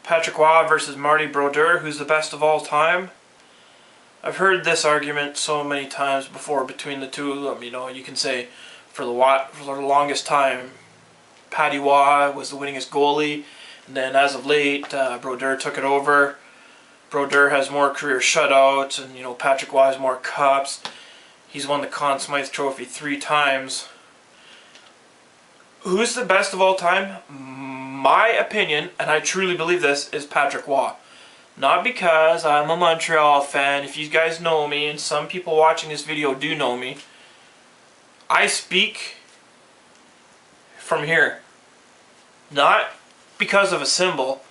Patrick Waugh versus Marty Brodeur, who's the best of all time. I've heard this argument so many times before between the two of them. You know, you can say for the longest time, Patty Waugh was the winningest goalie, and then as of late, Brodeur took it over. Brodeur has more career shutouts, and you know Patrick Waugh has more cups. He's won the Conn Smythe Trophy 3 times. Who's the best of all time? My opinion, and I truly believe this, is Patrick Waugh. Not because I'm a Montreal fan. If you guys know me, and some people watching this video do know me, I speak from here. Not because of a symbol.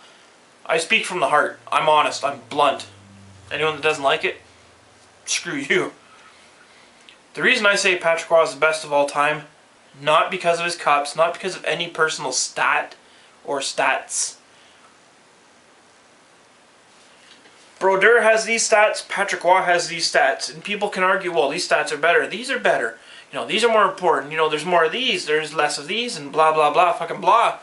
I speak from the heart. I'm honest. I'm blunt. Anyone that doesn't like it, screw you. The reason I say Patrick Waugh is the best of all time, not because of his cups, not because of any personal stat or stats. Brodeur has these stats, Patrick Waugh has these stats, and people can argue, well, these stats are better, these are better, you know, these are more important, you know, there's more of these, there's less of these, and blah, blah, blah, fucking blah.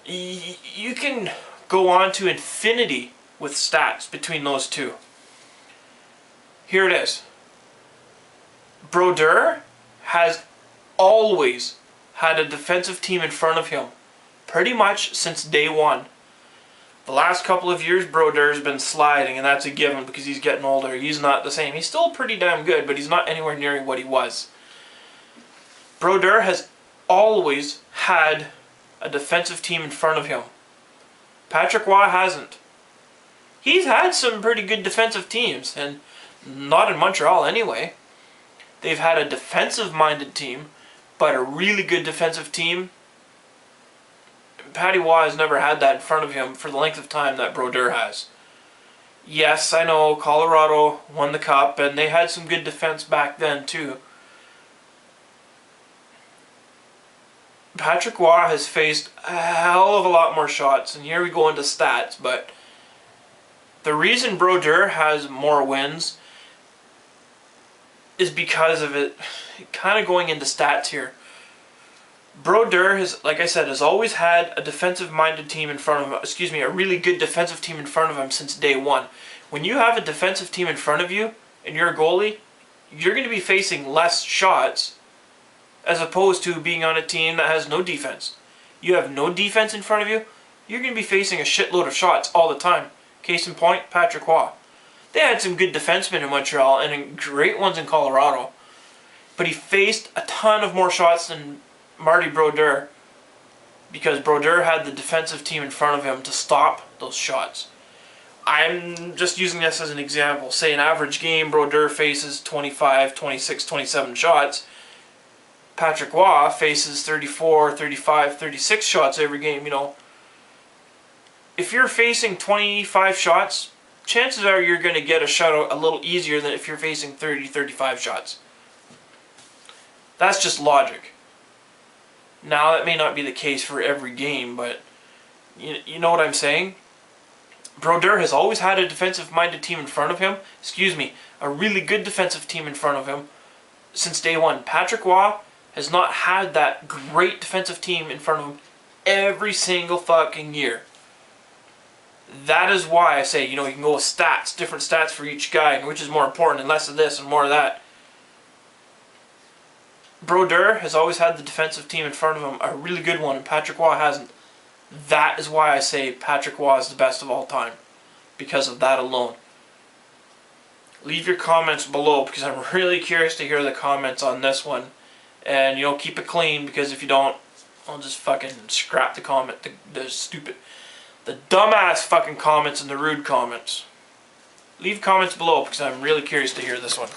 You can go on to infinity with stats between those two. Here it is. Brodeur has always had a defensive team in front of him, pretty much since day one. The last couple of years, Brodeur's been sliding, and that's a given because he's getting older. He's not the same. He's still pretty damn good, but he's not anywhere near what he was. Brodeur has always had a defensive team in front of him. Patrick Waugh hasn't. He's had some pretty good defensive teams, and not in Montreal anyway. They've had a defensive-minded team, but a really good defensive team. Patty Waugh has never had that in front of him for the length of time that Brodeur has. Yes, I know Colorado won the cup, and they had some good defense back then too. Patrick Waugh has faced a hell of a lot more shots, and here we go into stats, but the reason Brodeur has more wins is because of it. Kind of going into stats here. Brodeur has, like I said, has always had a defensive-minded team in front of him. Excuse me, a really good defensive team in front of him since day one. When you have a defensive team in front of you and you're a goalie, you're going to be facing less shots as opposed to being on a team that has no defense. You have no defense in front of you, you're going to be facing a shitload of shots all the time. Case in point, Patrick Waugh. They had some good defensemen in Montreal and great ones in Colorado, but he faced a ton of more shots than Marty Brodeur because Brodeur had the defensive team in front of him to stop those shots. I'm just using this as an example. Say an average game, Brodeur faces 25, 26, 27 shots. Patrick Waugh faces 34, 35, 36 shots every game, you know. If you're facing 25 shots, chances are you're going to get a shutout a little easier than if you're facing 30, 35 shots. That's just logic. Now, that may not be the case for every game, but you know what I'm saying? Brodeur has always had a defensive-minded team in front of him. Excuse me, a really good defensive team in front of him since day one. Patrick Waugh has not had that great defensive team in front of him every single fucking year. That is why I say, you know, you can go with stats, different stats for each guy, and which is more important, and less of this and more of that. Brodeur has always had the defensive team in front of him, a really good one, and Patrick Waugh hasn't. That is why I say Patrick Waugh is the best of all time, because of that alone. Leave your comments below, because I'm really curious to hear the comments on this one. And, you know, keep it clean, because if you don't, I'll just fucking scrap the comment, the dumbass fucking comments and the rude comments. Leave comments below, because I'm really curious to hear this one.